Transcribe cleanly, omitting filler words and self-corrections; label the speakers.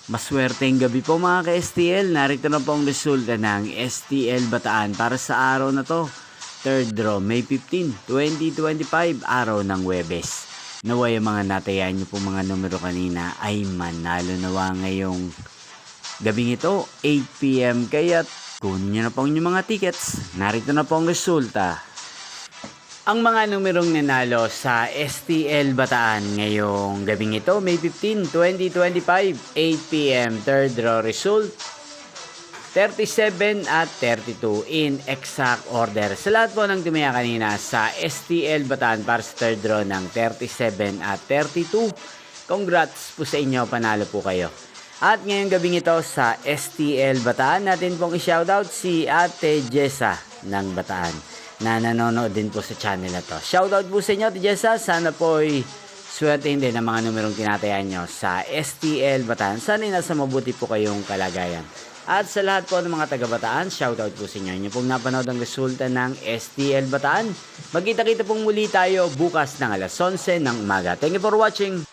Speaker 1: Maswerteng gabi po mga ka-STL. Narito na po ang resulta ng STL Bataan para sa araw na to. Third draw, May 15, 2025, araw ng Huwebes. Naway ang mga natayan nyo po mga numero kanina ay manalo nawa ngayong gabing ito, 8 PM. Kaya kunin nyo na po ang inyong mga tickets. Narito na po ang resulta. Ang mga numerong nanalo sa STL Bataan ngayong gabing ito, May 15, 2025, 8 PM, third draw result, 37 at 32 in exact order. Sa lahat po ng tumaya kanina sa STL Bataan para sa third draw ng 37 at 32, congrats po sa inyo, panalo po kayo. At ngayong gabing ito sa STL Bataan, natin pong i-shoutout si Ate Jessa ng Bataan na nanonood din po sa channel na to. Shoutout po sa inyo, Ate Jessa. Sana po ay swertein din ang mga numerong tinatayan nyo sa STL Bataan. Sana ay nasa mabuti po kayong kalagayan. At sa lahat po ng mga taga-Bataan, shoutout po sa inyo. Inyo pong napanood ang resulta ng STL Bataan. Magkita-kita pong muli tayo bukas ng alas 11 ng umaga. Thank you for watching.